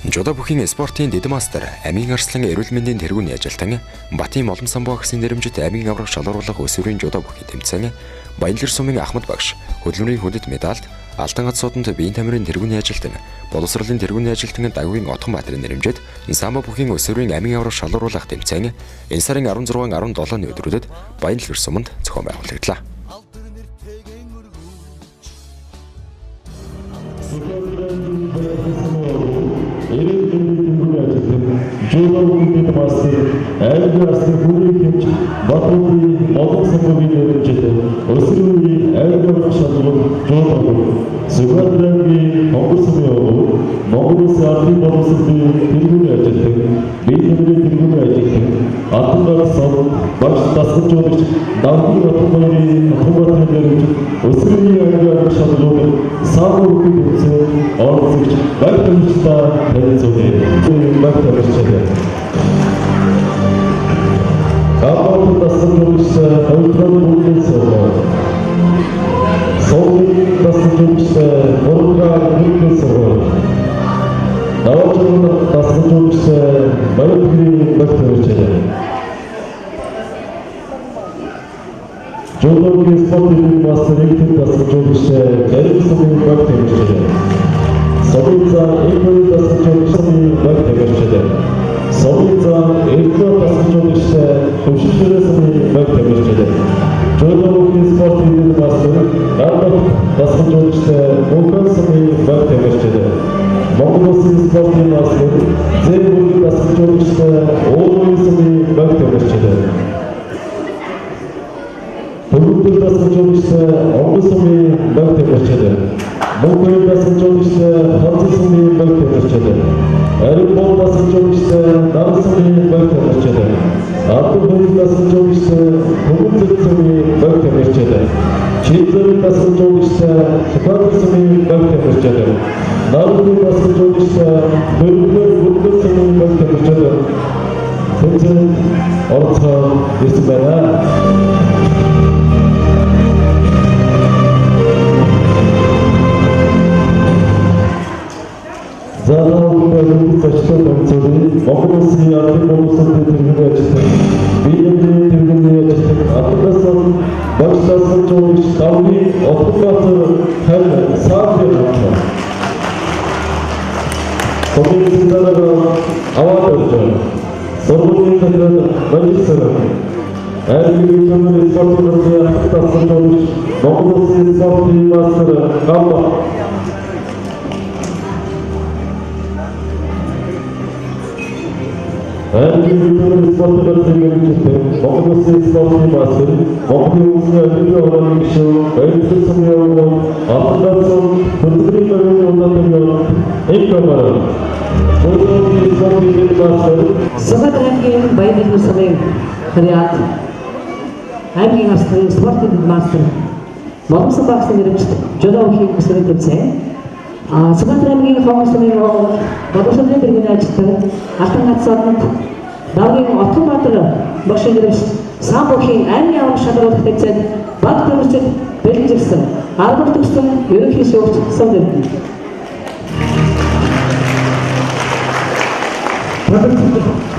Жодо бүхийн спортын дэд мастер Амийн Арслан эрүүл мэндийн тэргүүний ажилтан Батын Молон самбоо гэсэн нэрэмжит амийн аврах шалгаруулах өсвөрийн жодо бүхийн тэмцээн Баянлэр сумын Ахмад багш хөдөлмөрийн хүндэт медальт Алтан гацсууданд биеийн тамирын тэргүүний ажилтан боловсролын тэргүүний ажилтан Дагвын Отгонбаатарын нэрэмжит самбо бүхийн өсвөрийн амийн аврах шалгаруулах тэмцээн энэ сарын 16-17-ны өдрүүдэд Баянлэр суманд зохион байгуулагдлаа. Жодогийн мастер айлгаас бүрийн хэмж Батбүрийн Молон самбогийн нэрэмжит өсвөрийн айлгаас шалгуулах жодо Сүбадраагийн Монгол Монголс ардын боловсролын тэргүүний ажилтан биеийн тэргүүний ажилтан Атгаас багш тасгалжуулагч Дагвын Отгонбаатарын нэрэмжит өсвөрийн айлгаас шалгуулах самбо бүхийн тэмцээнд оролцогч багтамжтай танилцуулъя. Багтамжтай Габон тасгалжуулагч Өвдрөөр Бүлэнсээр Сонгын тасгалжуулагч Боргаар Бүлэнсээр Давчрын тасгалжуулагч Баянлэрийн багтамжтай Жодогийн спортын мастер Игтэн тасгалжуулагч Заримсгийн багтамжтай Собица Игтэн тасгалжуулагчийн багтамжтай Собица Игтэн тасгалжуулагч Хөвшилтөрөөсний багтамжтай Жодогийн спортын мастер Гадаг тасгалжуулагч Мөнхөсний багтамжтай Монголын спортын мастер Зэвүүр тасгалжуулагч Оолойсний багтамжтай Төвөөр тасгалжуулагч Онгосны багтамжтай Мөнхөд тасгалжуулагч Хацсны багтамжтай Арипол тасгалжуулагч Нарсны багтамжтай Атбүр тасгалжуулагч Хөвцөцний багтамжтай Чизэр тасгалжуулагч Хатсны багтамжтай Нарны тасгалжуулагч Бөргөр Бүлэнсний багтамжтай Тэмцээнд оролцох ирсэн байна. Заавал зочдод тэмцээн Монголын ардын боловсролын тэргүүний ажилтан биеийн тэргүүний ажилтан Атгаас багш тасгалжуулагч Дагвын Отгонбаатар харин саадын хамтлаа Сонгын дараагаар аваад ирж Сургуулийн дахиад магистр Айлгын төмөр спортын тасгалжуулагч Монголын спортын мастер Гамба Айлгын төмөр спортын нэрэмжит Монголын спортын мастер Монголын айлгын гишүүн Баянлэр сумын Атгаас хөдөлмөрийн байгууллагын Экомар Жодогийн спортын мастер Сабадраагийн Баянлэр сумын Хариат Амийн Арслан спортын мастер Молон самбогийн нэрэмжит жодо бүхийн өсвөрийн тэмцээн Сабадраагийн Хомсны боловсролын тэргүүний ажилтан Алтан гацсууданд Дагвын Отгонбаатар багш нэрэмж самбо бүхийн амийн аврах шалгаруулах тэмцээнд баг тамирчид бэлэнжирсэн 10 төгссөн ерөнхий шүүгч Содон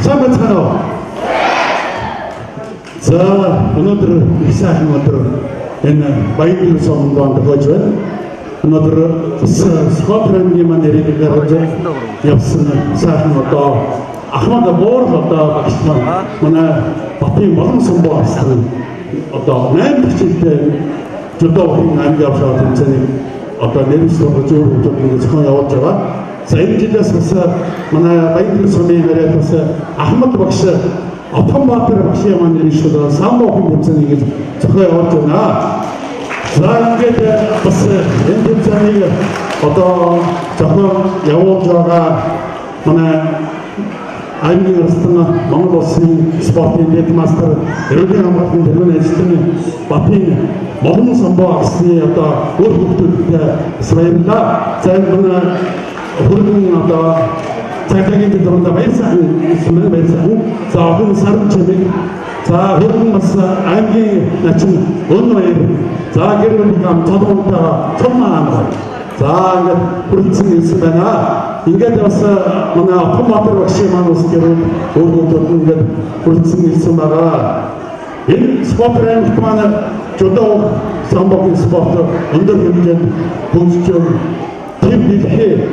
Самбацгано. За өнөөдөр их сайхан өдөр энэ Баянлэр суманд тохиолж байна. Өнөөдөр Скотландын маань нэрийг гаргаж явсан сайхан одоо Ахмад Боор одоо багш манай Батын Молон самбоо астын одоо 8 дахь жилдээ жодогийн амгийн аврах тэмцээнийг одоо нэрмжлэг зөвхөн зохион явуулж байгаа. За энэ жилээс бас манай Баянлэр сумын хариат бас Ахмад багш Отгонбаатар багшийн маань нэршил самбо бүхийн тэмцээнийг зохион явуулж байна. За ингээд бас энэ тэмцээнийг одоо зохион явуулж байгаа манай Амийн Арслан Монгол улсын спортын дэд мастер эрүүлийн хамгаалалтын тэргүүний ажилтны Батын Молон самбоо агсны одоо өөр хүмүүсттэй баярлалаа. За энэ хүргэн одоо цагаагийн дэвтэрд баярлалаа. За олон сард чимэг за хүргэн бас аймгийн начин өн баяр за гэр бүлийн толгойтой цомнаа За ингээд хүрэлцэн ирсэн байна. Ингээд бас манай Автоматар багшийн маань ус гэрүүл өөрөөр ингээд хүрэлцэн ирсэн байгаа. Энэ спорт аймагт маань жодоо самбогийн спорт өндөр хэмжээнд хөгжиж тэм дэлхий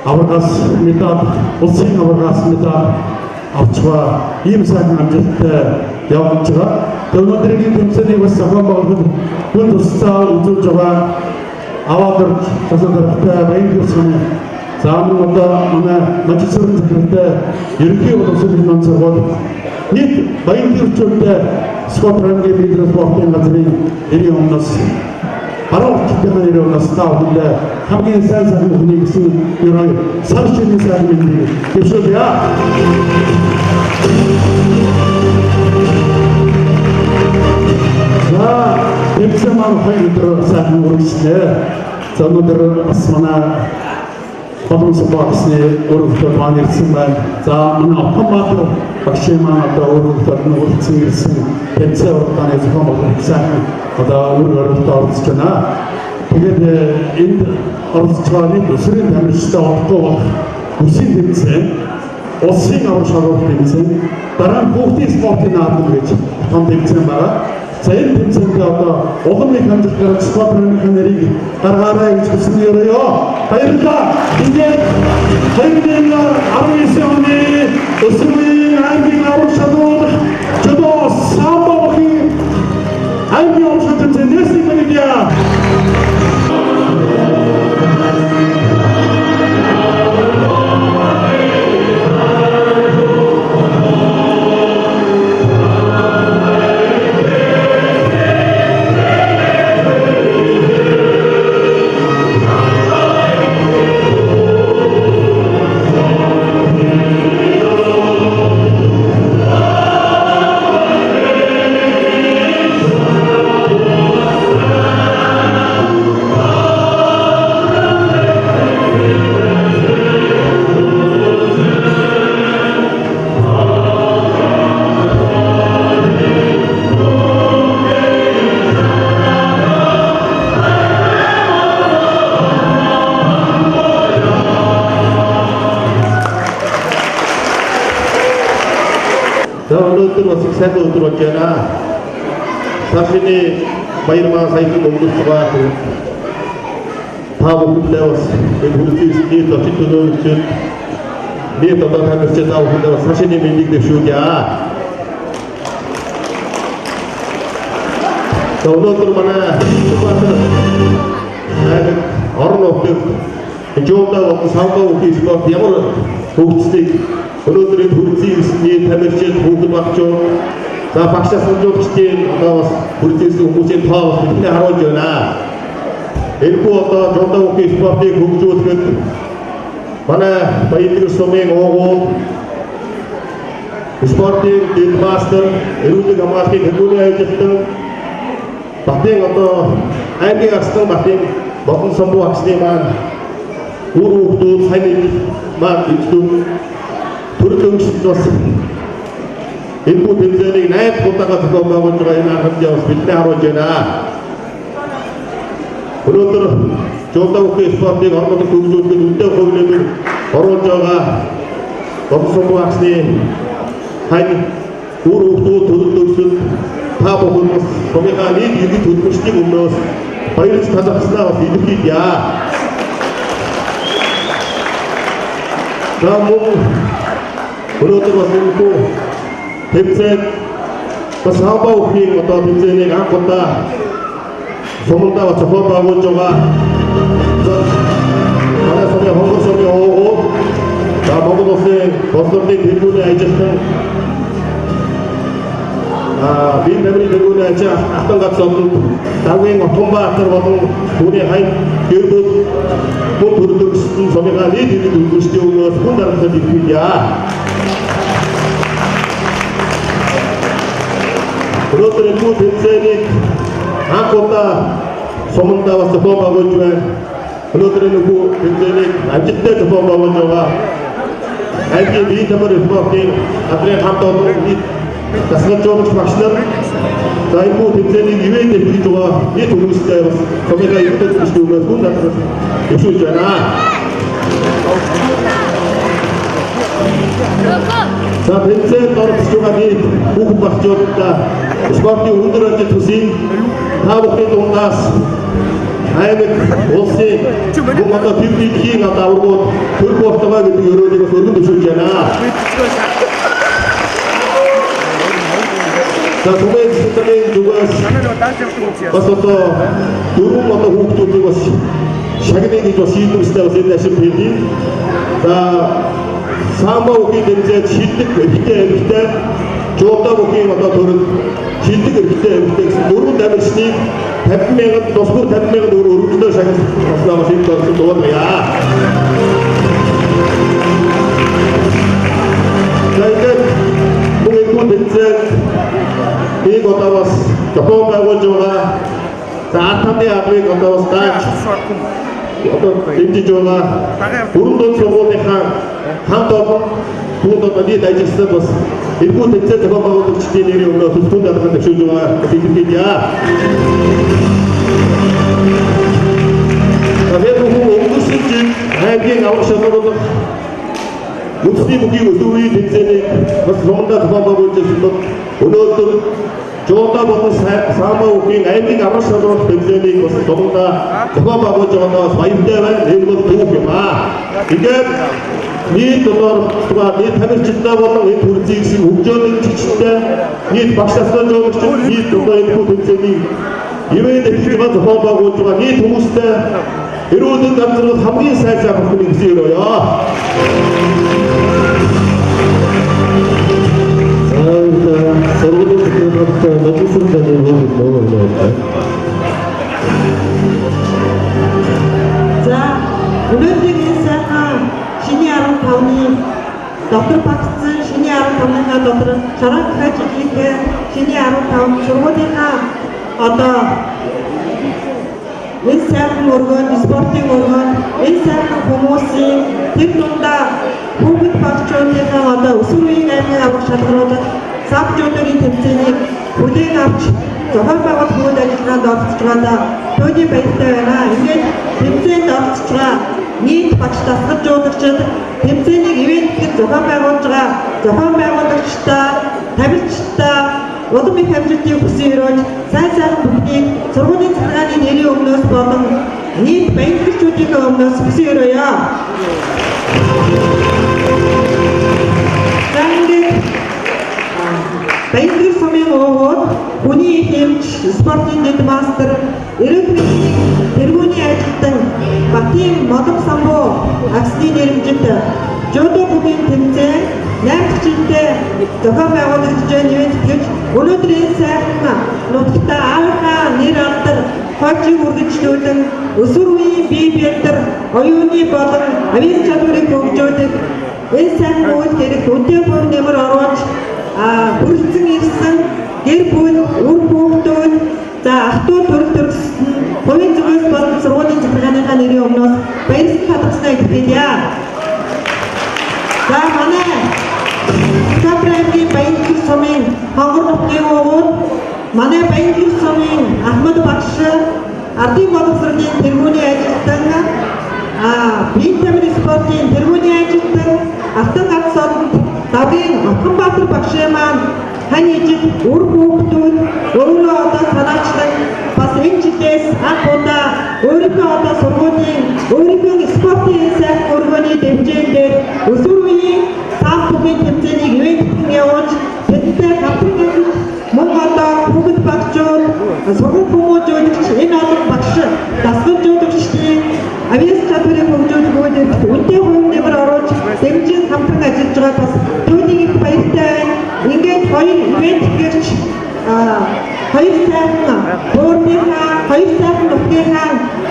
аврагаас медаль, улсын аврагаас медаль авчгаа ийм сайн амжилттай явж байгаа. Өнөөдрийн тэмцээнийг бас зохион байгуулалт хүн тусцаа үзүүлж байгаа. Аваад тасалбартай Баянгэр сумын заамын одоо манай мажистрийн захиралтай ерөнхий боловсролын онцгой нийт Баянгэрчүүдтэй спорт аймгийн лидер спортын газрын эрийн өмнөөс баруун чигтэн өрөөс таавал хамгийн сайн хүмүүний гэсэн ерөө сар шинэ сайн мэндийг төсөөлье. За тэмцээн маань хоёр өдөр сайхан үргэлжлээ. За өнөөдөр бас манай Боломжтой багсны өөрөөр маань ирсэн байна. За манай Автоматар багшийн маань одоо өөрөөр нөлөөлсөн ирсэн тэмцээн уралдааны зохион байгуулалт сайхан одоо өөрөөр оролцож байна. Тэгээд энд оролцож байгаа нэг өсвөрийн тамирчтай олдохгүй болох үсгийн тэмцээн, улсын аврах шалгалт тэмцээн, дараа нь хүүхдийн спортын наадам гэж том тэмцээн байгаа. За энэ тэмцээнд одоо улам их амжилт гаргаж спортын нэрийг гаргаарай гэж хүсэж өрөөё. Баярлалаа. Ингээд 2019 оны өсвөрийн аймгийн аврах шалгалт жодоо самбогийн аймгийн аврах шалгалт тэмцээнээс нэгдээ. Өнөөдөр бас их сайн өдөр болж байна. Сашны баярмаа саяхан өнгөрч байгаа. Та бүхэндээ бас энэ хүрээлцний зочид төлөөлөгчд нийт одоо хамтарч байгаа бүхэндээ бас сашны мэндийг дэвшүүлье. Өнөөдөр манай орон нутгийн жуулаа самбаа үхий спорт ямар хөгжлийг өнөөдрийн хүрээлцний тамирчид хүүхэд багчууд за багшаас хөгжүүлэгчдийн одоо бас хүрээлцсэн хүмүүсийн тоо бас бидний харуулж байна. Энэхүү одоо жуулаа үхий спортыг хөгжүүлэхэд манай Баянгэр сумын уугуул спортын дэдмастер эрүүл хамгааллын төлөвлөлийн ажилтан Батын одоо аймгийн арслан Батын болон самбуу агшны маань үр хүүхдүүд сайн маань ижлүү төрөлөмжлөлт бас энэ бүх тэмцээнийг 8 удаагаа зохион байгуулж байгаа энэ арга хэмжээ бас бидний харуулж байна. Өнөөдөр жуулаа үхий спортыг орнод хөгжүүлэхэд үнэтэй хөвлөмж оруулж байгаа болон самбуу агшны хань үр хүүхдүүд төрөлөмжлөлт та бүхэн бас томьёо нийт иргэд төлөвчдийн өмнөөс баярлж талархснаа бас илэрхийлье. За өнөөдөр бас энэ тэмцээн бас самбаа үхний одоо тэмцээнийг анх удаа сумдаа бас зохион байгуулж байгаа. Манай сумын хонгор сумын уугуул за Монгол улсын боловсролын төлөвлөлийн ажилтан би намрын төлөвлөлийн ажил ахтан гацсонд Давгийн Отгонбаатар болон түүний хайн гэрбүүд бүх төрөлөмжсөн сумынхаа нийт иргэд төлөвчдийн өмнөөс хүн дарамтлал илэрхийлье. Өнөөдөр энэ тэмцээнийг анх удаа сумдаа бас зохион байгуулж байна. Өнөөдөр энэ тэмцээнийг амжилттай зохион байгуулж байгаа аймгийн бие тамир спортын газрын хамт олон нийт дасгал жуулагч багш нар за энэ бүх тэмцээнийг ивент хийж байгаа нийт хүмүүстэй бас комментаа өгөх гэж өмнө хүн надад өшөөж байна. За тэмцээнд оролцож байгаа нийт бүх багчуудаа спортын өндөр ажил төсийг та бүхний дундаас аймаг улсын бүх одоо төвлөлийн одоо аврагууд төр болтойгоо гэдэг өрөөлийг бас өргөн төшөж байна. За түмэн сэтгэлийн зүгээс бас одоо дөрвөн одоо хүүхдүүдийг бас шагныг гэж бас шийдвэрлэсэн бас энэ ашиг хийх. За самбо үгийн тэмцээнд шилдэг эрхтэй жуудаа бүхийн одоо төрөнд шилдэг эрхтэй гэсэн дөрвөн дамжсныг 50,000 тусгар 50,000 өргөжлөө шагнал бас энэ төрөнд дуулгая. За ингээд бүгд тэмцээнд нэг одоо бас Япон байгуулж байгаа за атомны агрыг одоо бас дааж одоо дэмжиж байгаа бүрэн дунд сургуулийнхаа хамт олон бүгд одоо нийт ажилласад бас энэхүү тэмцээн зохион байгуулагчдын нэрийн өмнө төлөвлөлт дарахад төвшүүлж байгаа хэлбэрийа. Тэгээд өнгөрсөн жил аймгийн аврах шалгуулах Мөнхний бүхий өсвөрийн тэмцээнийг бас Лондонд зохион байгуулж байгаа өнөөдөр жуудаа болон самбо бүхийн аймгийн аврах шалгуулах тэмцээнийг бас Лондонд зохион байгуулж байгаадаа баяртай байна. Энэ бол түүх юм аа. Тэгээд нийт одоо нийт тамирчидаа болон энэ төрөлцийг хөгжөөний чигчтэй нийт багш насны жуулагчид нийт одоо энэ тэмцээнийг ивент хийж байгаа зохион байгуулж байгаа нийт хүмүүстэй эрүүл газрын хамгийн сайн бүхнийг хүсье өрөөё. Сургуулийн зөвлөлт магистрийн дараагийн нөлөө. За өнөөдрийн сайхан шиний 15-ны доктор багцсан шиний 15-ныхаа доктор Шаран Хажиглик шиний 15 сургуулийнхаа одоо энэ сайхан өргөн спортын өргөн энэ сайхан хүмүүсийн тэр дундаа бүгд багцуудынхаа одоо өсвөрийн аймгийн аврах шалгаруулах сабжуудын тэмцээнийг бүлээн авч зохион байгуулалт хүнд ажиллагаанд оролцож байгаадаа төвийн баяртай байна. Ингээд тэмцээнд оролцож байгаа нийт багш дасгал жуулагчид тэмцээнийг ивэнтэд зохион байгуулж байгаа зохион байгуулагчдаа тамирчдаа улам их амжилтыг хүсье өрөөж сайн бүхнийг сургуулийн захиргааны нэрийн өмнөөс болон нийт баялагчдын өмнөөс хүсье өрөөё. Баялаг сумын уугууд хүний хэмж спортын дэд мастер эрүүл мэндийн тэргүүний ажилтан Батын Модон самбо аксны нэрмжит жодо бүгийн тэмцээн 8 дахь жилдээ зохион байгуулагдж байгаа ивент гэж өнөөдрийн сайхан нутагтаа аавынхаа нэр алдар хойчийг үргэлжлүүлэн өсвөрийн бие бэлтэр оюуны болон авиац чадварыг хөгжүүлэх энэ сайхан үйл хэрэг үнэтэй хүн нэмэр оруулж бүрэлдсэн ирсэн гэр бүл үр хүүхдүүд за ах トゥ төрөл төрсөн хувийн зүгээс болон сургуулийн захиргааныхаа нэрийн өмнөөс баярлалаа хадгалснаа хэлье. За манай Скапрайгийн Баянгийн сумын хонгор нутгийн уугууд манай Баянгийн сумын Ахмад багш ардын боловсролын тэргүүний ажилтан биетэмэр спортын тэргүүний ажилтан автан гацсод Давын Ахмадбаатар багш маань хань ижил үр хүүхдүүд өөрөө одоо санаачлан бас энэ жилээс анх удаа өөрийнхөө одоо сургуулийн өөрийнхөө спортын сайх өргөний дэмжээгээр өсвөрийн сав бүгийн тэмцээнийг ивэнтэн явуулж тэдтэй хамтран мөн одоо бүгд багчууд сургууль хүмүүжүүлэгч энэ олон багш дасгал жуулагчдын авиац чадварыг хөгжүүлэх үйлдвэрт үнэтэй хувь нэмэр оруулж дэмжин хамтран ажиллаж байгаа бас түүнийг их баяртай байна. Ингээд хоёр ивент гэрч хоёр сайхан өөрийнхөө хоёр сайхан нутгийнхаа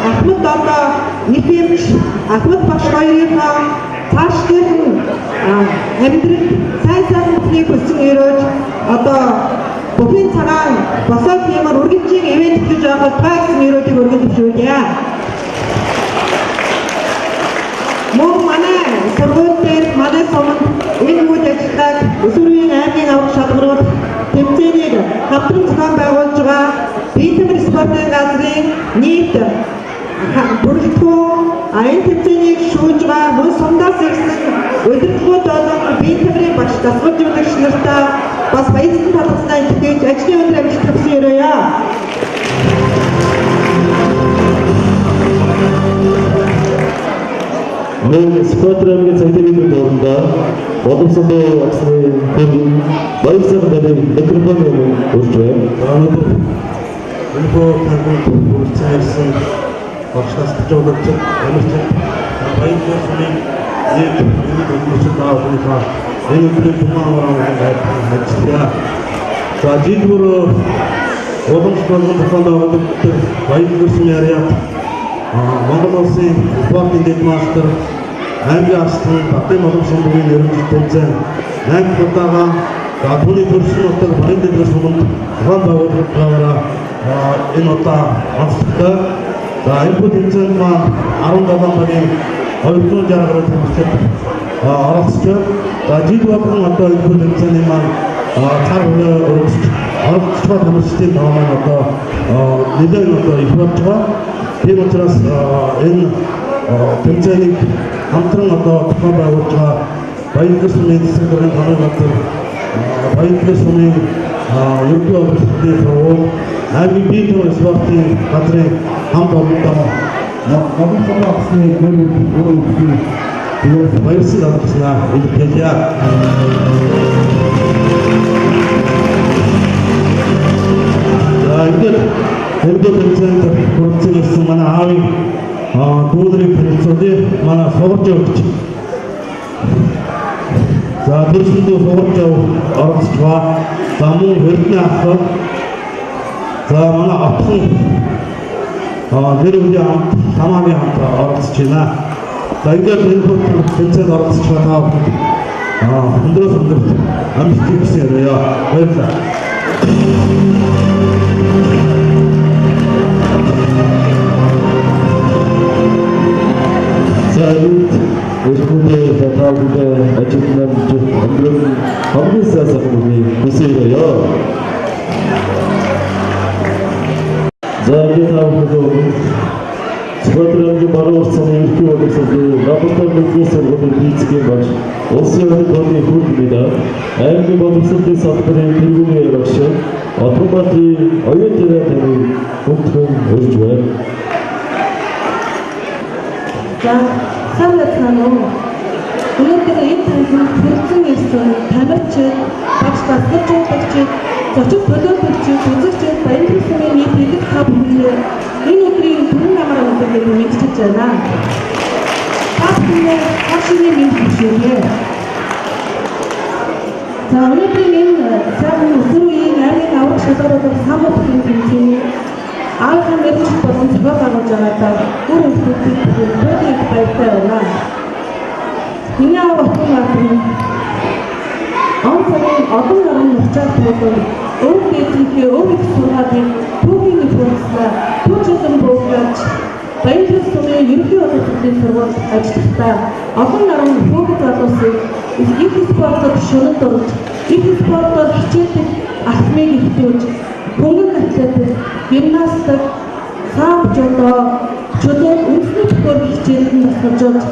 Ахмад одоо их юмш Ахмад багш хоёрынхаа цаашдын амьдрал сайн бүхнийг хүссэн өрөөж одоо бүхэн цагаан босоод ямар үргэлжийн ивент гэж байгаа тагсан өрөөдийг өргөн төвшүүлье. мөн манай сургууль дээр манай суманд энэ үйл ажиллагааг Өсвөрийн аймгийн аврах шалгаруулах тэмцээнийг хамтран зохион байгуулж байгаа бие тамирын спортын газрын нийт бүрэлдэхүүн энэ тэмцээнийг шүүж байгаа мөн сумдаас ирсэн удирдлагууд болон бие тамирын багш дасгалжуулагч нартай бас баярлан талархсан итгэж ажлын өндөр амжилт хүсье өрөөё. Мөн спортын цагтын дөрөндөө боловсрол аксны хөргөн баяр сайхны микрофон өрж байна. Өнөөдөр үргэлжлүүлсэн багшаас төвлөрч амьд баярлалаа сүмийн нэг өнөөдөр таавал энэ өдрийн томоороо ажиллая. За жигүүр уламжлалт болгодог баярлалаа сүмийн яриа Монгол улсын спортын дэдмастер аймгийн арслан Батбаян боломжтой бүгийн ерөнхий тэмцээн 8 удаага түүний төрсөн утгаар баян дэдмэр суманд зохион байгуулалтаараа энэ удаа онцлогтой. За энэ тэмцээнд маань 17 багийн 260 гаруй тэмцэгчид оролцож байна. За жил болгон одоо энэ тэмцээний маань цар хүрээ өргөсч оролцож байгаа тамирчдын тоо маань одоо нэлээд одоо их болж байгаа. Тийм учраас энэ тэмцээнийг хамтран одоо зохион байгуулж байгаа Баянгэр сумын засаг даргын хамгаалал газар Баянгэр сумын ерөнхий office-ийн сургууль аймгийн бие тамирын спортын газрын хамт олонтой Монгол улсын гэрэл баярлалаа авснаа илэрхийлье. За ингээд тэмцээнд хүрсэн манай аавын дүүдрийн хэрэгцээний манай сугарч өгч. За дөрөвдөө сугарч оролцож байгаа. За мөн хэрдний ах. За манай апсан гэрүүлийн хамт хамаагийн хамт оролцож байна. За ингээд энэ тэмцээнд оролцож байгаа өндрөөс өндөрт амжилт хүсье өрөөё. Баярлалаа. Өсвөрийн татвартай ажилтнууд өндрөөс хамгийн сайхан бүхний хүсье өрөөё. За энэ тавхад спортын баруун орсон ерөнхий боловсролын лабораторийн сургуулийн физикийн багш улсын орны хүрээлэн аймгийн боловсролын салбарын тэргүүний багш Атомбатын оюутны тамирын хүндрэн өрж байна. За сайн байна уу? Өнөөдөр энэ тэмцээнд хэрэгцэн ирсэн тамирчид, багш дасгалжуулагчид, зочид төлөөлөгчид, үзэгчид, Баянгэр сумын нийт хэлэг та бүхэндээ энэ өдрийн түрэн намаар өнөрлөгийг мэдчилж байна. Та бүхэндээ хашийн мэд хүсье. За өнөөдрийн энэ сайхан өсвөрийн аймгийн аврах шалгаруулах самбар тэмцээний аавын мэдээлэл болон зохион байгуулж байгаадаа бүр их баяртай байна. Миний аав батхан маань он цагийн олон нарийн нурчаад болон өв дэдийнхээ өв их сургаалыг түүхийн нөхцөлөөр түүчилэн буугаж Баянгэр сумын ерөнхий боловсролын сургуульд ажиллахдаа олон нарийн хүүхэд залуусыг их спортод шөнөд орж их спортоор хичээлдэг ахмыг ихтүүлж хөнгөн атлетик, гимнастик, самб жудо, чулуун үндэсний төхөөрөмж хичээлд тасалжуулж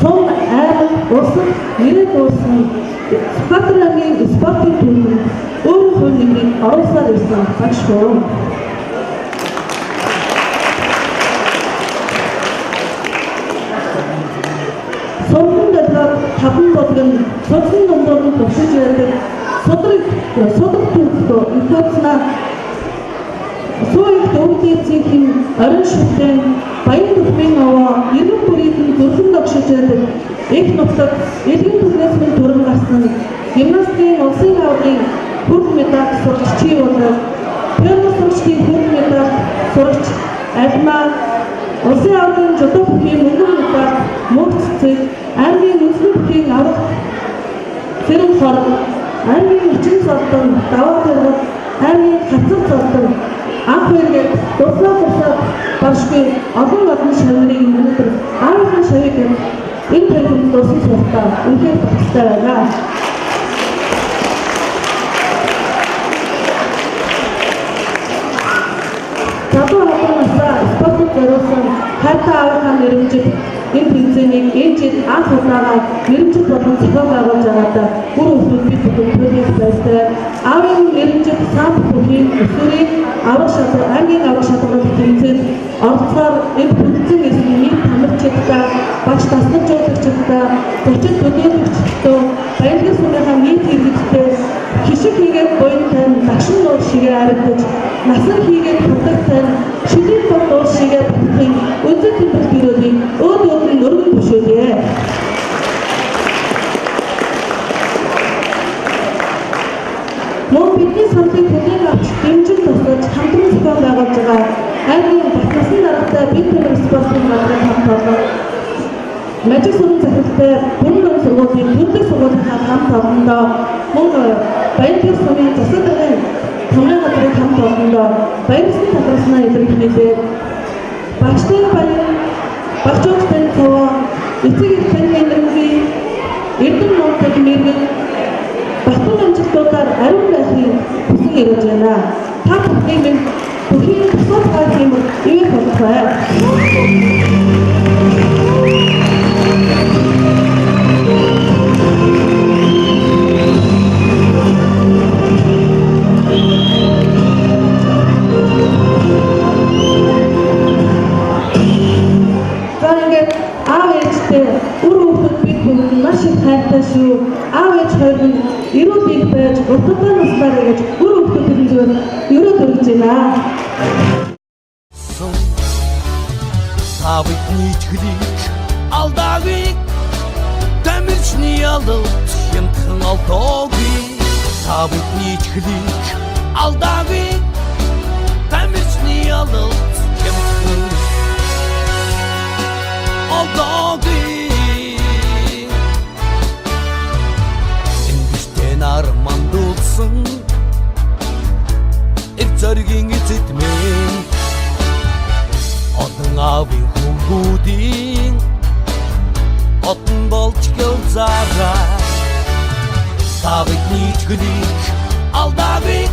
сум аймаг улсад нэрээ дүүрсэн Батбаян спортын төлөвлөлт өөрийнхөө нэрийг оруулсаар ирсэн багш шүү. Сумын дэвлэг таван болгон цоцсон дундуур төвшиж байдаг судраг төлөвлөлтөө инфекцна сүүх дөрөвдөөцийн орон шүтэн баян төсвийн аваа ерөн бүрийн зөрсөн догшиж байдаг их нутагт элгийн түвнээс минь төрөн гарсан гимнастикийн улсын аваргын хүрд медаль сурагч чи болоод пиано сурагчдын хүрд медаль сурагч альмаа улсын аваргын жудо бүхий мөнгөн медаль мөнх цэцэг аймгийн үндэсний бүхий аврах зэрэг хор аймгийн хүчин золдон даваа тэрэг аймгийн хацар золдон анх үргээд дуслаа багшгүй олон шавнырыг өнөөдөр аавын шавыг энэ төрлийн усан суртаа үнхээр тустай байна. Залуу хамгаалалтаа спортод зориулсан хайртай аавынхаа нэрмжид энэ тэмцээнийг энэ жил анх удаага нэрмжид болон зохион байгуулж байгаадаа бүр өвчтөд бид бүхэн баяртай. Аавын нэрмжид саат бүхийн өсвөрийг ангийн аврах шалгалт тэмцээнд оролцоор энэ бүтцэн эсний нийт тамирчидтай багш тасалжуулагчдаа зочид төлөөлөгчдөө баялаг сумынхаа нийт иргэдтэй хишиг хийгээд буянтай дагшин нуур шигээ харагдаж насан хийгээд хурдтай шидээн бод шигээ бүхний өндөр тэмцээнүүдийг өөд нь өргөн төшөөлье. Мөн бидний самтыг бүтээн авч дэмжин тусгаж хамтран зохион байгуулж байгаа аймгийн батнасны дараатай бид тэмэр спортын газрын хамт олон Мажик сургуулийн захиралтай бүрэн сургуулийн төрөлх сургуулийн хамт олондоо мөн баялаг сумын засаг даргын томрын газрын хамт олондоо баярсны талбарснаа илэрхийлээ. Багштай баяр, багчуудтай цаваа, эцэг эхчийн нэрмгийн эрдэм нууцыг мэрэгэн батхан амжилтуудаар ариун байхыг хүсэн эргэж байна. Та бүхний минь бүхийн тусгай хэмээн ивэх болтугай. Маш их хайртай шүү. Аав ээж хоёр нь эрүүл их байж урттай наслаа гэж бүр өвчтөдийн зүгээр ерөөд өргөж байна. Савитний чөлийг алдаагүй тамирчны ялалт хямдхан алдаагүй Савитний чөлийг алдаагүй тамирчны ялалт хямдхан алдаагүй Армандулсан эрцэргийн эзэдмэн Одон аавын хүмүүдийн Одон болж гэлзаараа Савитний чөлийг алдаагүй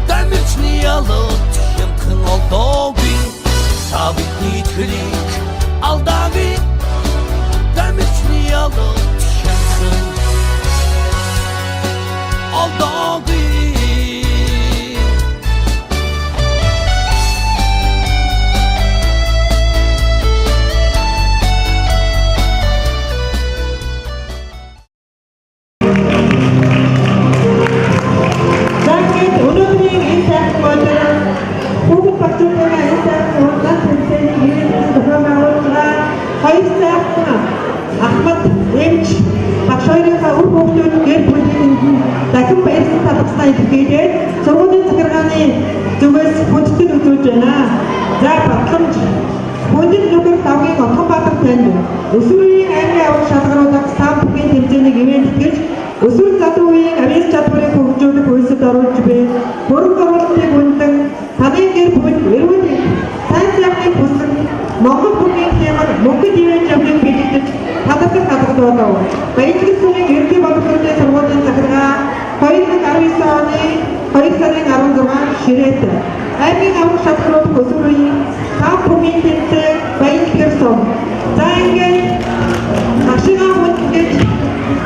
тамирчны ялалт хямдхан алдаагүй Савитний чөлийг алдаагүй тамирчны ялалт хямдхан aldaaгүй Zákit өнөөдрийн энэ сайхан модер хүүхэд багцуудаа энэ сайхан уран тэмцээний ирээдүйн зохион байгуулж байгаа хоёр сайхан Ахмад эмч багш хоёрынхаа үр хүүхдүүд гэр бүлийнх нь дахин баярсан талбарснаа илэрхийлээд сургуулийн захиргааны зүгээс хүндэтгэл үзүүлж байна. За батламж хүндэт нүгэр давгийн Отгонбаатар танд өсвөрийн аймгийн аврах шалгаруулах сам бүхний тэмцээнийг ивээнтгэж өсвөр залуу үеийн авиас чадварыг хөгжүүлэх үйлсэд оруулж буй хөрөнгө оруулалтыг үнэн таны гэр бүл эрүүл сайн сайхныг хүсэх Монгол бүхний хэмээр мөнгөд ивэж явахыг бэлдэж хадгалах хадгалуулав. Баялаг сумын ерөнхий боловсролын сургуулийн захиргаа 2019 оны 2 сарын 16 ширээд аймгийн аврах шалгаруулах өсвөр үеийн сам бүхний тэмцээн баялаг сум. За ингээд машина хүндэтгэж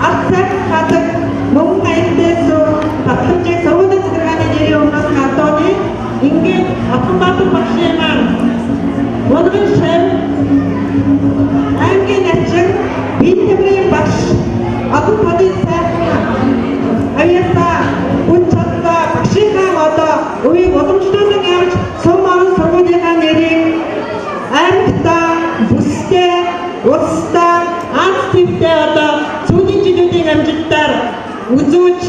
Арцаг хадаг мөн аймдээс батламжийг сургуулийн захиргааны нэрийн өмнөөс хатооны ингээд Отгонбаатар багшийн маань Модгон шэм аймгийн ачиг бид тэмрийн багш одоо бодит сайхан аяса үнцатта багшийнхаа одоо үеийг уламжлуулан явж сум орон сургуулийнхаа нэрийг аймагтаа бүстэй улстай анх төвтэй одоо сүүлийн жилүүдийн амжилтаар үзүүлж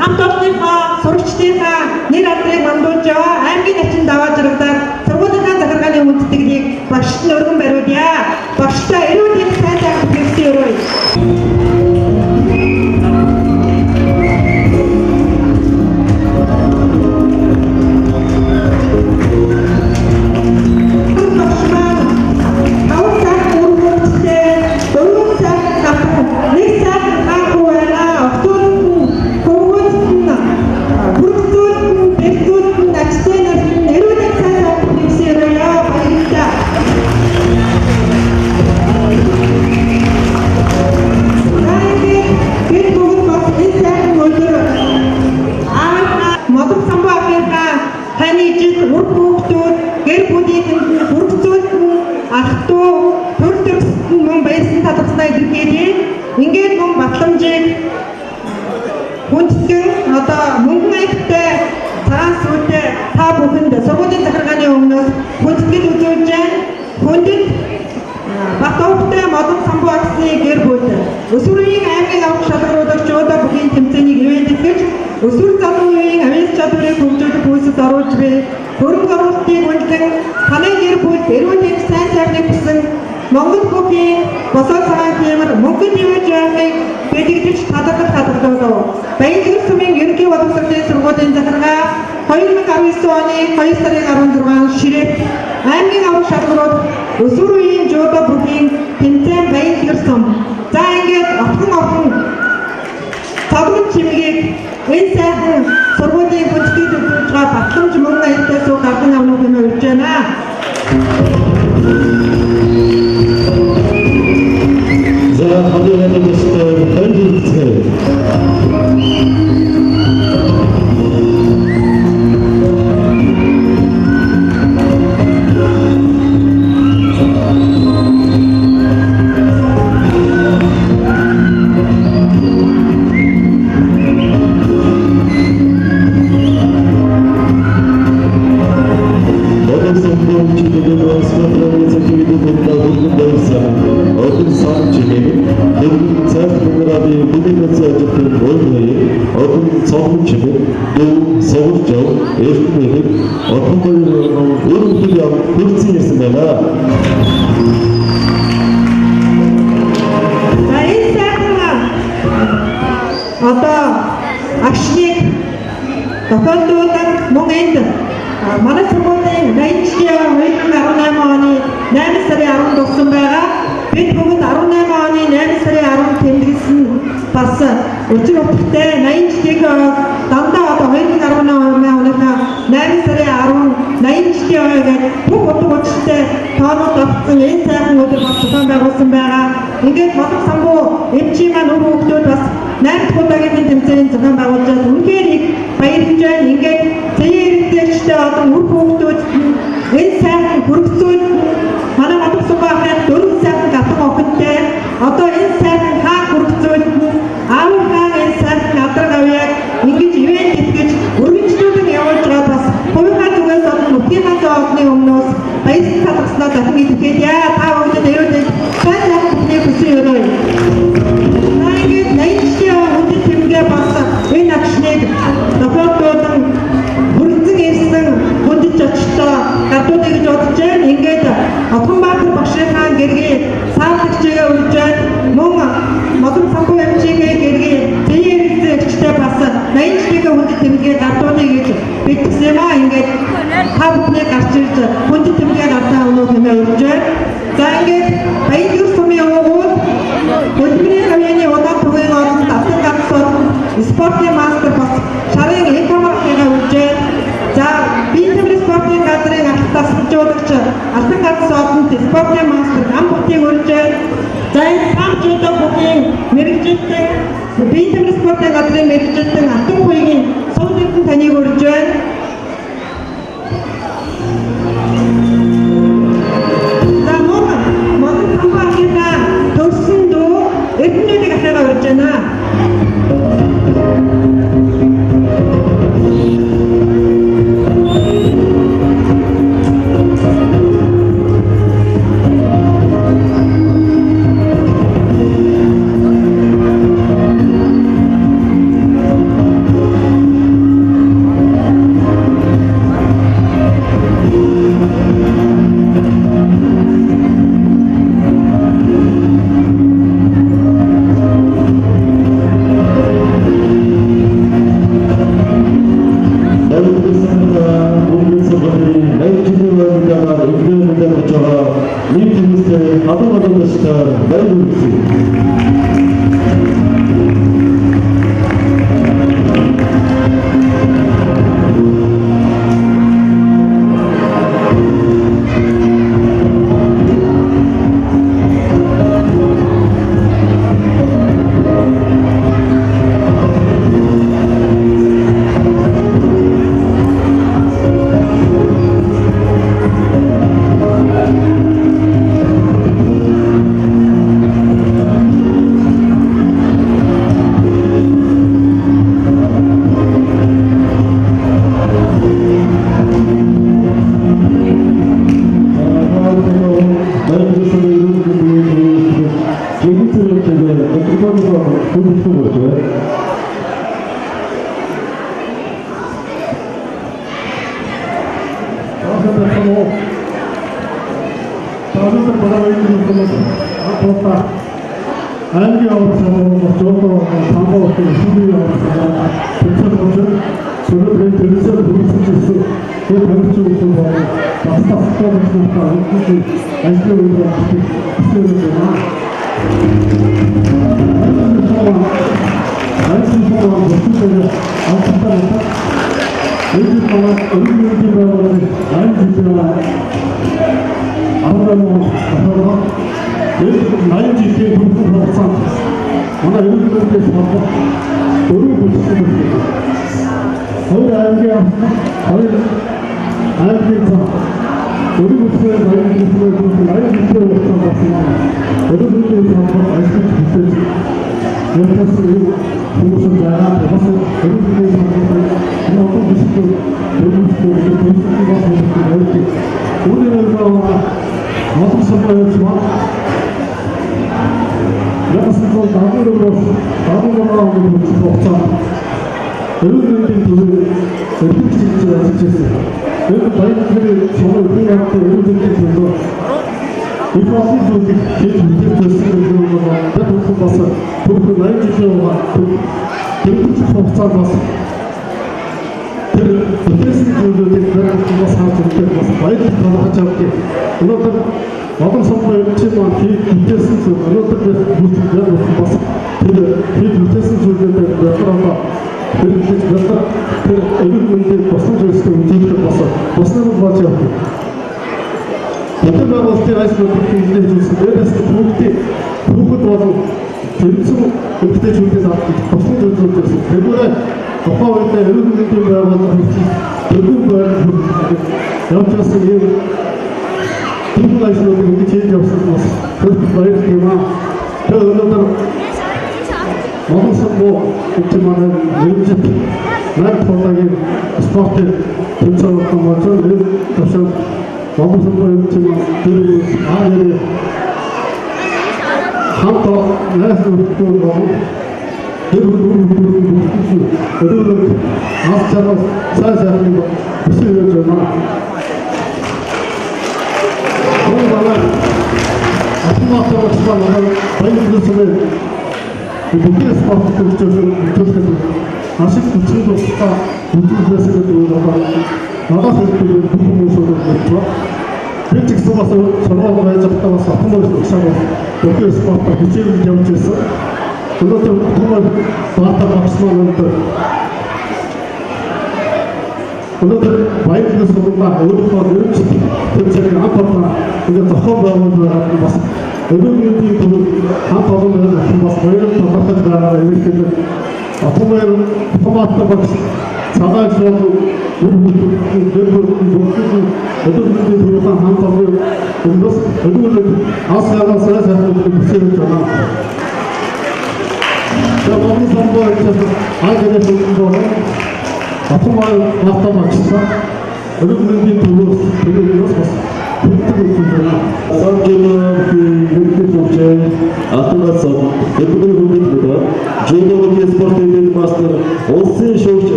хамт олонныхоо сурагчдынхаа нэр алдрыг мандуулж яваа аймгийн ачин даваа жаргалаар сургуулийнхаа захиргааны хүндэтгэлийг багшд нь өргөн бариулъя. Багштай эрүүл их сайн сайхан хэрэгцээ өрөөе. дүү төр төрсөн мөн байсан талхснаа илэрхийлээ. Ингээд мөн батламжийг хүндэтгэн одоо мөнгөн аягтай цагаан сүйтэй та бүхэнд сургуулийн захиргааны өмнөөс хүндэтгэл үзүүлж байна. Хүндэт Батовтай модон самбуу аксны гэр бүл өсвөрийн аймгийн авах шалгаруулагч одоо бүхий тэмцээнийг ивэндэлгэж өсвөр залуучуудын авиас чадварыг хөгжүүлэх үйлсэд оруулж буй хөрөнгө оруулалтыг үнэлэн танай гэр бүл эрүүл сайн сайхныг хүсэн Монгол бүхий босоо цагаан хэмэр мөнгөд ивэж байхыг бэлэгдэж татгалзав. Баянгэр сумын ерөнхий боловсролын сургуулийн захиргаа 2019 оны 2 сарын 16-нд ширээ аймгийн авах шалгаруулалт өсвөр үеийн жуудо бүхий тэмцээн Баянгэр сум. За ингээд охин цавлын чимгийг энэ сайхан сургуулийн хүндэтгэл өгж байгаа батламж мөнгө аягтай суух гарган авах хэмээн урьж байна. За хадгалаад өстэй хөндлөлцгөө. Одоо агшныг тохиолдуулан мөн энд манай сургуулийн 2018 оны 8 сарын 10-нд болсон байгаа. Бид бүгд 18 оны 8 сарын 10-нд тэмдэглэсэн бас өчиг утгатай 80-ийг дандаа одоо 2018 оныхаа 8 сарын 10 80-ийн ойгээд бүх утга учиртай тоонууд авсан энэ сайхан өдөр бас зохион байгуулсан байгаа. Ингээд модон самбуу эмчийн маань өр хүүхдүүд бас 8 удаагийн тэмцээний зохион байгуулж үнэхээр их баярлж байна. Ингээд зэйрэгчтэй одоо өр хүүхдүүд энэ сайхан хүргэцүүд манай модон самбуугийн 4 сайхан гатан охинтой одоо энэ сайхан хаа хүргэцүүд аав хаан энэ сайхан адраг авьяаг ингэж ивент итгэж өргөнчлүүлэн явуулж байгаа бас хувийнхаа зүгээс олон нутгийнхаа зоодны өмнөөс баярлалаа татгаснаа дахин итгэхэд яа та бүгд эрүүл сайн бүхний хүсье өрөө. Ингээд 80-ийн үндэс тэмгээ бас энэ агшныг тохиолдуулан хүрэлцэн ирсэн хүндэт очтой гадуудыг гэж бодож байна. Ингээд Отгонбаатар Багшийнхаа гэргийн саалгчгээ үрж байна. Мөн модон самбуу эмчигээ гэргийн зэйрэгчтэй бас 80-ийн хүндэт тэмгээ гадуудыг гэж битгсэн юм аа. Ингээд та бүхний гарч ирж хүндэт тэмгээ гадаа өнөө хэмээн үрж байна. За ингээд Баянгэр сумын уугуул хөдөлмөрийн хавьяаны удаан түвэн олон татсан гацсууд спортын мастер бас шарын экомаркega үржээ. За биетэмэр спортын газрын ахлтаас хэмжүүлэгч алтан гац одонд спортын мастер ам бүтийг үржээ. За энэ хамжуудаа бүхий мэрэгжилтэн биетэмэр спортын газрын мэрэгжилтэн алтан хуйгийн суулгын таныг үржээ. төрсөн дөө эрдэнэнийг ахигаа урьж байна. Байдлын сумын эрүүлмэндийн жигтэй өдрөөр хүндэтгэж байна. Анги авсан жоо самбоо сүлээ авсан тэцэн сүлээ тэрсээ бүрсэлсэн тэр хамчсан байна. Тастастаа байна. Ажлын үеэр хэвчээ байна.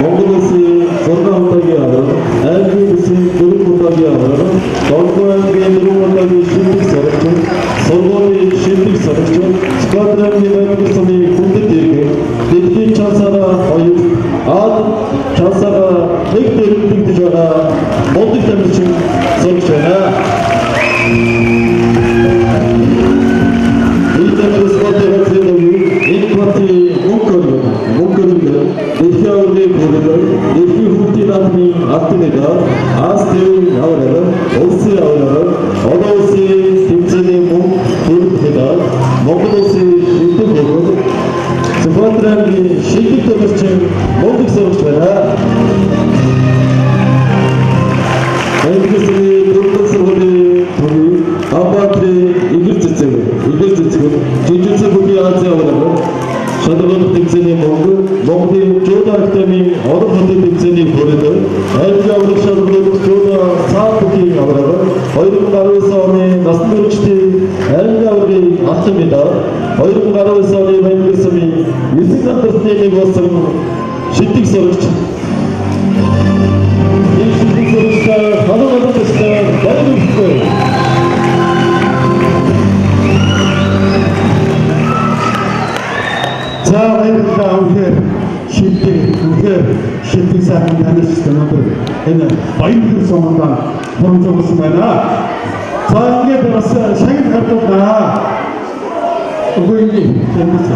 Mongols Hutilatni Attinega, Asti Aurora, Osi Aurora, Odosi, Timsani Mum, Turkeda, Mokosi, Shitugo, Subatrani, Shikitovic, Mokosa, Enkisi, Turkosuri, Abatri, Igitsu, Jujutsu Bukianza Aurora. Shadowlot Timsani Mongo, Mongdi, Joda Academy, Other Timsani Corridor, Elja Shadowlot, Joda, Sapuki, Oirum Garosani, Nasmurchi, Elja Atamida, Oirum Garosani, Venkasami, using the state was some shitting search. Shitting search, other sister, 자, 이렇게 우리가 쉽게 사는 하는 시스템을 얘는 마인드 소문다 보는 있으면은 자, 이게 들어서 생일 활동다 우리니 재밌어.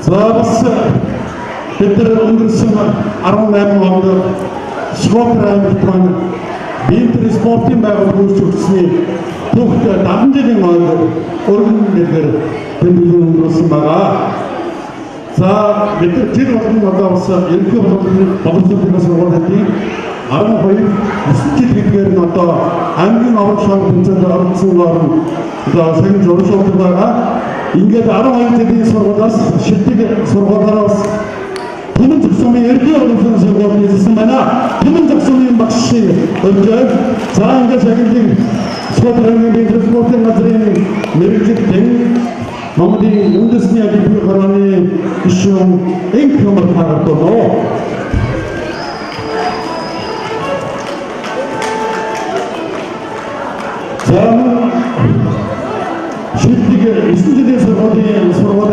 자, 벌써 그들 오늘서는 아로나무 원더 스포트라는 그런 민트리 스포팅 말고 볼수 없으니 독자 남자의 마음을 어른들 던지는 것은 말아. 자, 밑에 뒤로 가서 이렇게 버블 것을 원했니? 아무 거의 무슨 짓이 나타 안경 아웃상 근처에 아웃상으로 자 생긴 조르쇼트가 인게 아로마이 되게 서로다 실제게 서로다 부문 작성이 이렇게 어려운 생각이 있으면은 부문 작성이 막시 언제 자 이제 자기들 소들은 비즈니스 모델 나들이 메리트 된 마무리 인더스트리아 디플 가라니 이슈 인컴을 파악하고 저는 쉽게 이수지대에서 어디 서로다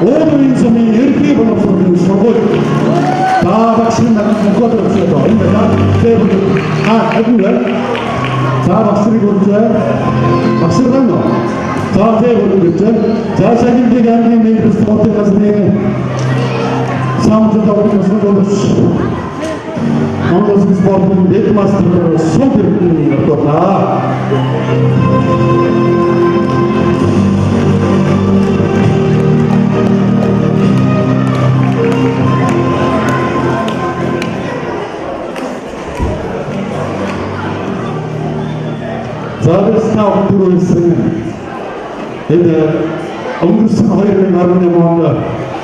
모든 인성이 이렇게 번역되는 서로 다 박수를 맞는 것도 없어도 얼마나 세분들 해보면 자 박수를 보죠 박수를 하노 자 세분들 그죠 자 자기들이 하는 게 메이크스 못해 가서 사무처다 우리 것을 보듯이 Ondan sportun Netmaster'ın son bir noktada zaten sınav kuruluşunun Ondan hayırlı narmanımında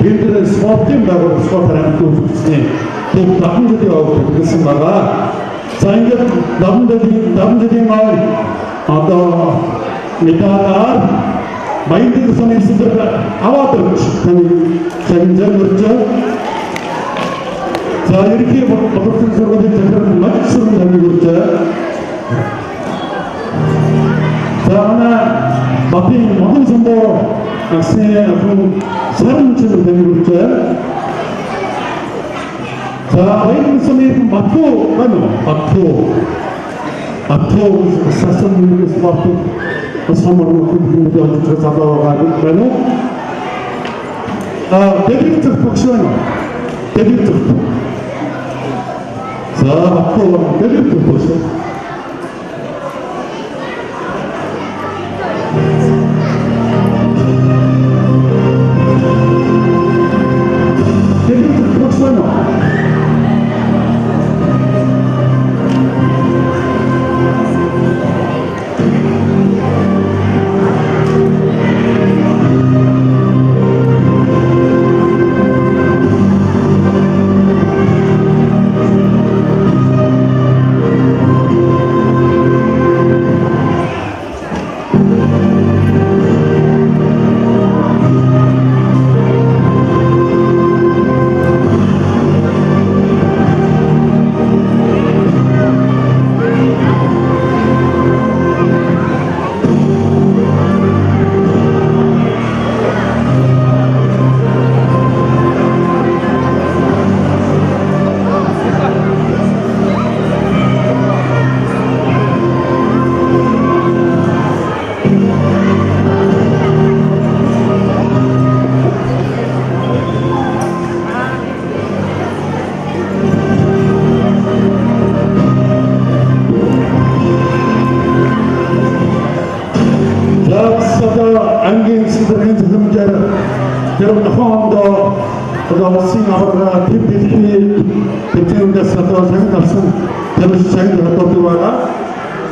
bir de sportun da sportların kuruluşunu 또 남자들이 하고 그렇습니다. 자 이제 남자들이 말 아까 메타다 마인드 선에 쓰다가 아와도 하는 자기 그렇죠. 자 이렇게 버튼 서로들 전달을 맞추는 자기 그렇죠. 자 하나 마피 모든 선보 학생의 아픈 사람 치는 자기 그렇죠. 자, 마이크 선에 마토 사선님께서 마토 선물로 그분들 어디서 잡아와가지고 그러면 데뷔트 복수하는 데뷔트 자, 마토 데뷔트 복수 데뷔트 복수하는 улсын аварга төв дэлхийн тэмцээндээс одоо цагт авсан тамирч цагт хадгалдаг байгаа.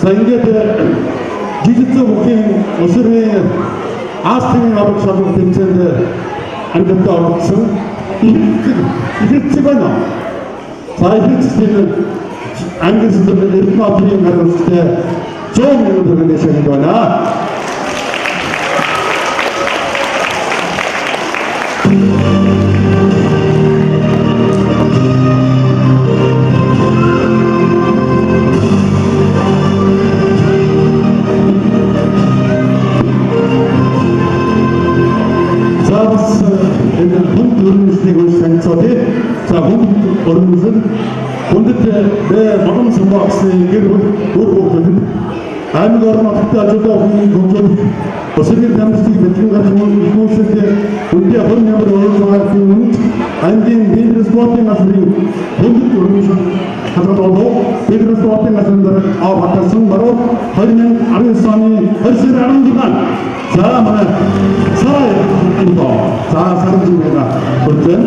За ингээд жижигцэн бүхийн өсвөрийн Астын аварга шалгуулт тэмцээнд амьдтай оролцсон ихэвчлэн байна. За ихэвчлэн англи хэлээр эрдэнэ оперын хариуцлагатай 100 мянган төгрөгийн дэшенд байна. За хүнд өрнөсөн хүндэт Молон Самбагсны гэр бүл үр хүүхэд аймаг орон нутгийн ажилтны хүмүүс гомдол өсвөрийн тамирчдыг бэлтгэн гаргах үйлчлэлд үндэ 20 мянган төгрөгийн өмнө аймгийн бизнес спортын насрын хүндэт өрнөсөн хадгалуулав. бизнес спортын насрын дараа авахтсан баруун 2019 оны 20 сарын 16-нд за манай сая энэ за сарын зүгээрээ хүртэн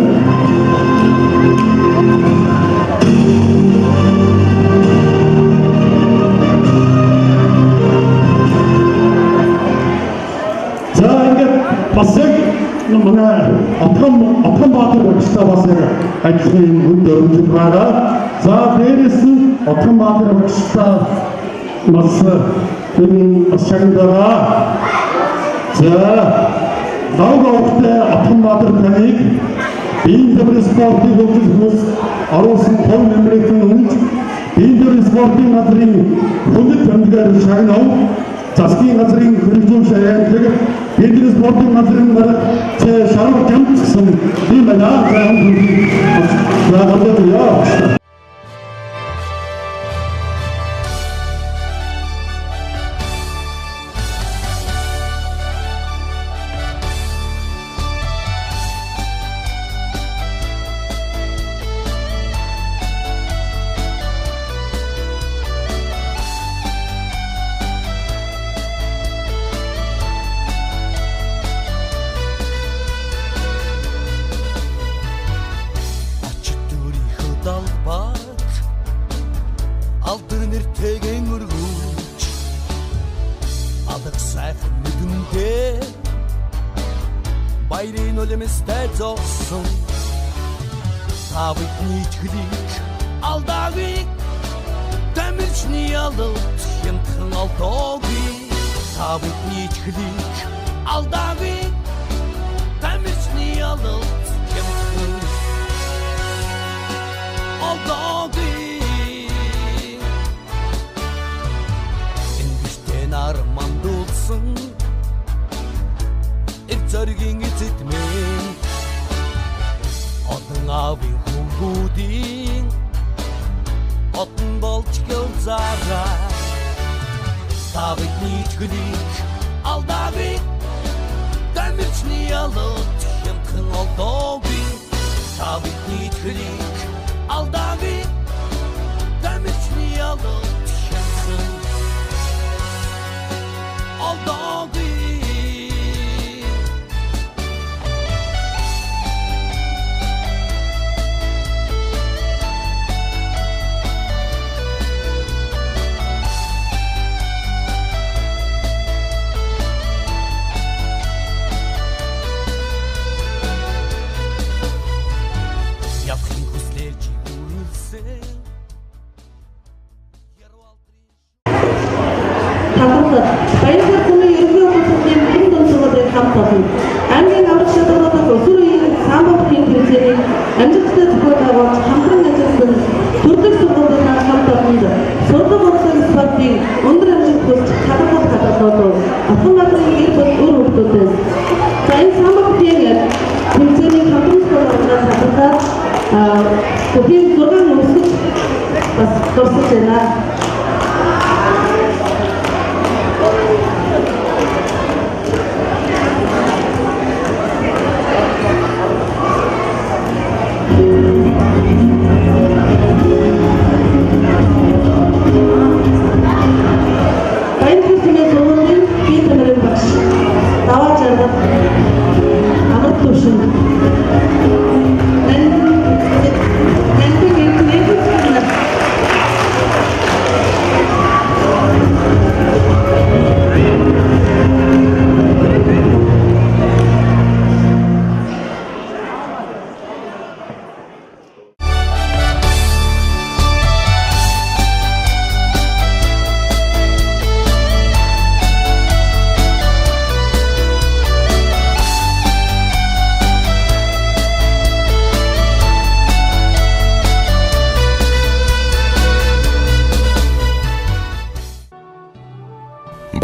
бас яг манай Отгон Баатар багштай бас яг ажлын үнд өрнөж байгаа. За дээрээс нь Отгон Баатар багштай бас энэ ашиглаа. За давгаартай Отгон Баатар таныг биеийн тэмрийн спортын хөгжүүлэлтөөс оруулсан том нэмрийн үнд биеийн тэмрийн спортын газрын хүндэт тэмдэглэр шагнав. Засгийн газрын хөрөнгөний шаардлагыг бизнес спортын газрын дараа шарав гэмт гэсэн юм байна. За одоо Баярын үлэмстэй зогсон Тавыг нийтгэлийг алдаагүй Тамирчны ялалт хямдхан алдаагүй Тавыг нийтгэлийг алдаагүй Тамирчны ялалт хямдхан алдаагүй Энгэртэн армандулсан Зоригийн эзэдмэн Одон авийн хөнгүүдийн Одон болж гълзаараа Тавыг нийтгэлийг алдаагүй Тамирчны ялалт хямдхан алдаагүй Тавыг нийтгэлийг алдаагүй Тамирчны ялалт хямдхан алдаагүй Аймгийн аврагч шалгуулах өсвөрийн самбарын тэмцээний амжилттай зохиолж хамтран ажилласан төрөлх сургуулиудаас хамт олонд сургууль болон спортын өндөр амжилт хүсч хадгалуулав. Отгон Баатарын гэр бүл үр хүүхдүүдээс за энэ самбарын тэмцээний хамтран сургуулиудаас хадгалаад бүхий 6 өсвөр бас дурсаж байна.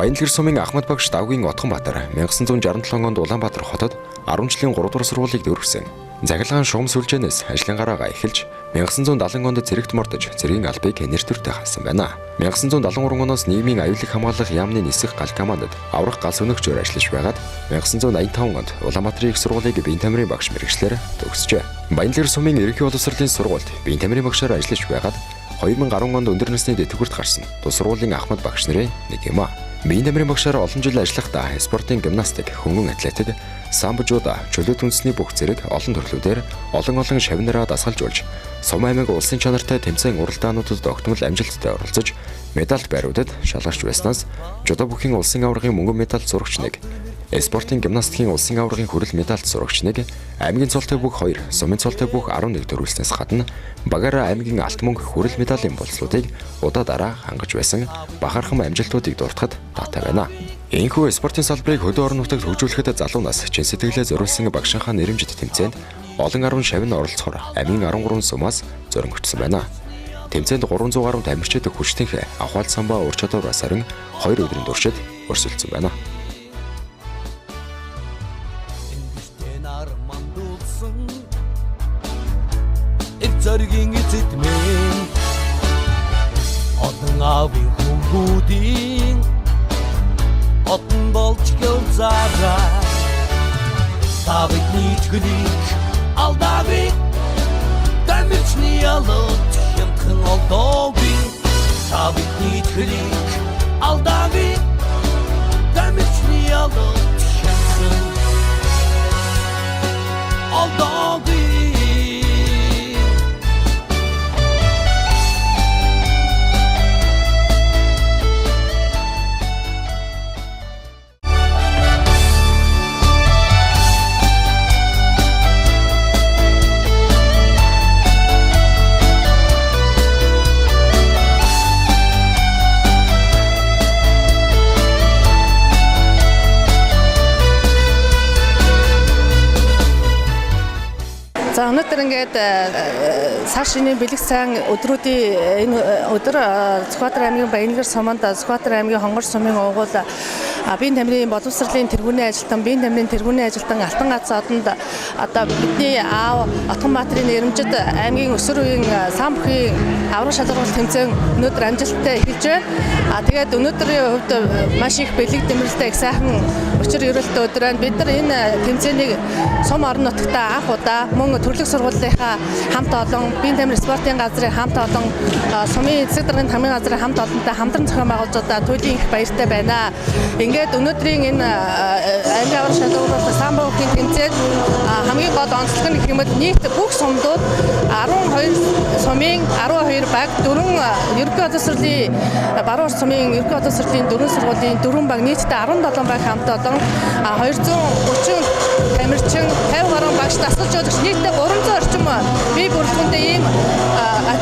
Баянлгэр сумын Ахмад багш Давгийн Отгонбаатар 1967 онд Улаанбаатар хотод 10 жилийн 3 дугаар сургуулийг дүүргэсэн. Захиргаан шугам сүлжээнээс ажлынгараагаа эхэлж 1970 онд цэрэгт мордож цэргийн албыг нэртвэртэй хаасан байна. 1973 оноос нийгмийн аюулыг хамгаалах яамны нисэх гал командад аврах гал сүнэгчээр ажиллаж байгаад 1985 онд Улаанбаатарын их сургуулийг биеийн тамирын багш мэргэжлэр төгсжээ. Баянлгэр сумын ерөнхий боловсролын сургуульд биеийн тамирын багшаар ажиллаж байгаад 2010 онд өндөр насны тэтгэврт гарсан тус сургуулийн Ахмад багш нарын нэг юм а. Биеийн тамирын багшаар олон жил ажиллахдаа спортын гимнастик, хөнгөн атлетик, самбо, жудо, чөлөөт үндэсний бүх зэрэг олон төрлүүдээр олон шавнараа дасгалжуулж, Сум аймаг улсын чанартай тэмцээн уралдаануудад огтмол амжилттай оролцож, медальт байруудад шалгарч байснаас жудо бүхийн улсын аваргын мөнгөн медаль зурагч нэг, спортын гимнастикийн улсын аваргын хүрэл медальт зурагч нэг, аймгийн цолтой бүх 2, сумын цолтой бүх 11 төрүүлснээс гадна багаараа аймгийн алт мөнгө хүрэл медалийн болцлуудыг удаа дараа хангаж байсан бахархам амжилтуудыг дуртахад таатай байна. Энэхүү спортын салбарыг хөдөө орон нутагт хөгжүүлэхэд залуунаас чин сэтгэлээ зориулсан багшийнхаа нэрэмжит тэмцээнд олон 10 шавн оролцохоор аймгийн 13 сумаас зорингогдсон байна. Тэмцээнд 300 гаруй тамирчид хүчтэнхээ авахаал самбаа ур чадвар сарын 2 өдрийн туршид өрсөлдсөн байна. Зоригийн эзэдмэн одон авийн хүмүүдийн одон болж гэлзараа тавыг нийтгэлийг алдавыг тамирчны ялот хямдхан олдоогүй тавыг нийтгэлийг алдавыг тамирчны ялот хямдхан олдоогүй. За өнөөдөр ингээд сар шинийн бэлэг сайн өдрүүдийн энэ өдөр Сүхбаатар аймгийн Баянлгэр суманд Сүхбаатар аймгийн Хонгор сумын уугуул биеийн тамирын боловсролын тэргүүний ажилтан, биеийн тамирын тэргүүний ажилтан Алтан гац одонд одоо бидний аав Отгонбаатарын нэрэмжит аймгийн өсвөр үеийн сан бүхий аврах шалгаруулалт тэмцээн өнөөдөр амжилттай эхэлж байна. Тэгээд өнөөдрийн хувьд маш их бэлэг тэмрэлтэй их сайхан өчир ерөөлтөй өдөр байна. Бид нар энэ тэмцээнийг сум орон нутгтаа анх удаа мөн төрлөх сургуулийнхаа хамт олон, биеийн тамирын спортын газрын хамт олон, сумын эцэг даргын тамирын газрын хамт олонтой хамтран зохион байгуулж удаа туйлын их баяртай байна. Ингээд өнөөдрийн энэ аймгийн аврах шалгаруулалт самбо бүхийн тэмцээнд хамгийн гол онцлог нь гэх юм бол нийт бүх сумдууд 12 сумын 12 баг 4 ерөнхий боловсролын баруун сумын ерөнхий боловсролын 4 сургуулийн 4 баг нийтдээ 17 баг хамт олон 230 тамирчин 50 гаруй багш дасгалж өгч нийтдээ 300 орчим бие бүрэлдэхүүнтэй ийм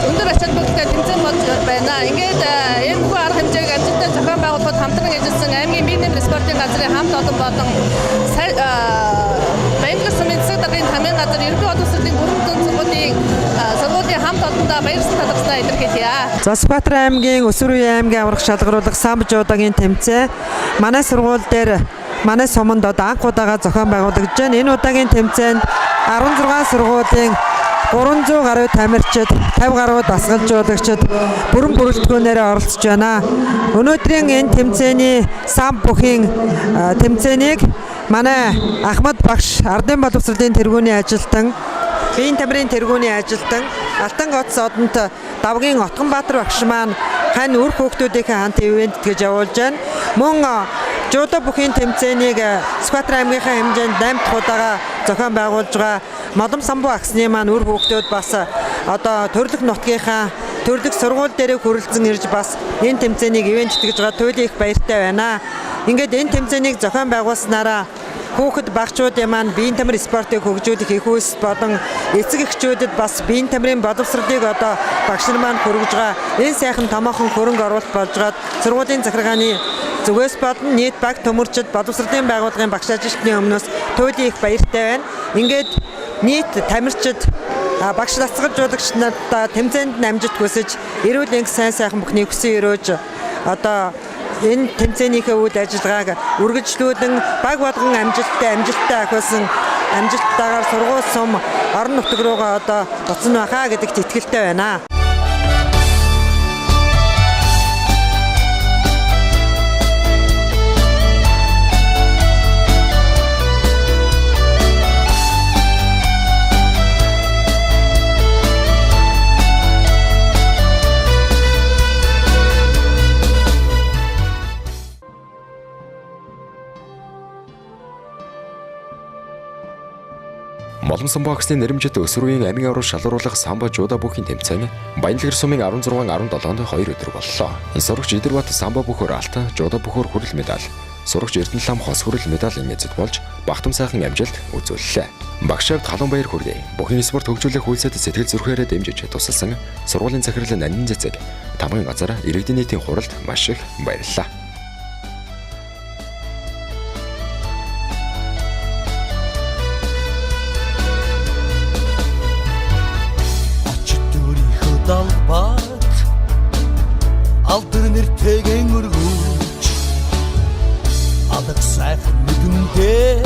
өндөр ач холбогдолтой тэмцээн болж байна. Ингээд энэ бүх арга хэмжээг амжилттай зохион байгуулахад хамтран ажилласан аймгийн биеийн тамирын спортын газрын хамт олон болон Баянлгэр сумын эцэг даргын тамирын газар ерөнхий боловсролын 4 сургуулийн хамт олондоо баярсан талархлаа илэрхийлье. За Сүхбаатар аймгийн өсвөр үеийн аймгийн аврах шалгаруулах самбо жуудагийн тэмцээн манай сургууль дээр манай суманд одоо анх удаага зохион байгуулагдж байна. Энэ удаагийн тэмцээнд 16 сургуулийн 300 гаруй тамирчид, 50 гаруй дасгалжуулагчид бүрэн бүрэлдэхүүнээр оролцож байна. Өнөөдрийн энэ тэмцээний самбо бүхийн тэмцээнийг манай Ахмад багш ардын боловсролын тэргүүний ажилтан, биеийн тамирын тэргүүний ажилтан Алтан гац одонд Давгийн Отгонбаатар багш маань хань үр хүүхдүүдийнхээ хамт ивент гэж явуулж байна. Мөн жудо бүхийн тэмцээнийг Сүхбаатар аймгийнхаа хэмжээнд 8 дахь удаага зохион байгуулж байгаа Молом самбо агсны маань үр хүүхдүүд бас одоо төрлөх нутгийнхаа төрлөх сургууль дээр хүрэлцэн ирж бас энэ тэмцээнийг ивент гэж байгаа туйлын их баяртай байна. Ингээд энэ тэмцээнийг зохион байгуулснараа хүүхэд багчуудын маань биеийн тамирын спортыг хөгжүүлэх их үйлс болон эцэг эхчүүдэд бас биеийн тамирын боловсролыг одоо багш нар маань хүргэж байгаа энэ сайхан томоохон хөрөнгө оруулалт болж байгаад сургуулийн захиргааны зүгээс болон нийт баг төмөрчид боловсролын байгууллагын багш ажилтны өмнөөс туйлын их баяртай байна. Ингээд нийт тамирчид багш дасгалжуулагч нарт тэмцээнд амжилт хүсэж эрүүл энх сайн сайхан бүхний хүсэн өрөөж одоо энэ тэмцээнийхээ үйл ажиллагааг үргэлжлүүлэн баг болгон амжилттай ахиулсан амжилттайгаар сургууль сум орон нутаг руугаа одоо буцна байхаа гэдэгт итгэлтэй байна. Моломсон боксны нэрэмжит өсвөрийн амийн аврал шалгаруулах самбо жуда бүхийн тэмцээн Баянлагэр сумын 16-17-нд 2 өдөр боллоо. Энэ сурагч Идэрбат самбо бүхөр алт, жуда бүхөр хүрэл медаль, сурагч Эрдэнэ лам хос хүрэл медалийн эзэд болж багтам сайхан амжилт үзүүллээ. Багшаавд Халуунбаяр хүргэе. Бүхийн спорт хөгжүүлэх үйлсэд сэтгэл зүрхээрээ дэмжиж тусалсан сургуулийн захирал Нанин Зэцэг тамгын газар иргэдийн нийтийн хуралд маш их баярлалаа. Далбаг алдар нэртэйгэн өргөж алаг сайхан нүдэндээ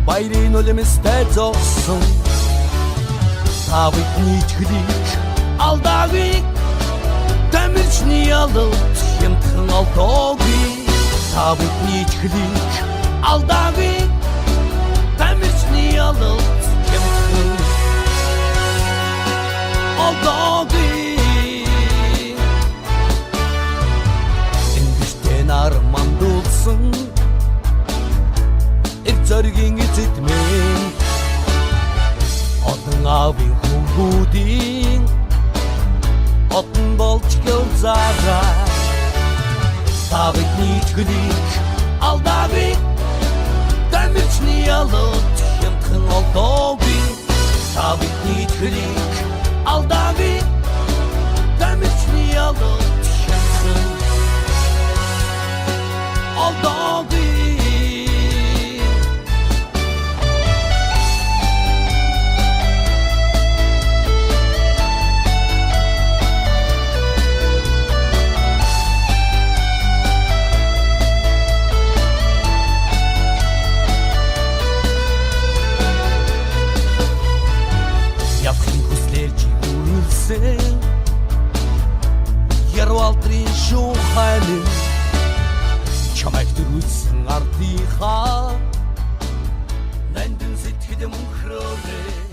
баярын улмастай зогсон тавитны ичгэлийг алдаагүй тамирчны ялалт хямдхан алдаагүй тавитны ичгэлийг алдаагүй тамирчны ялалт хямдхан Энгэртэн армандуулсан Эрзоргийн эзэдмэн Одон аавын хүүгүүдийн Одон болж гълзараа Тавитны ичгэлийг алдаагүй Тамирчны ялалт хямдхан алдаагүй Тавитны ичгэлийг алдаагүй тамирчны ялалт хямдхан алдаагүй Ярвалтрын шуханы чамайг дөрүүлсэн ардынхаа нандин сэтгэл мөнхрөөрэй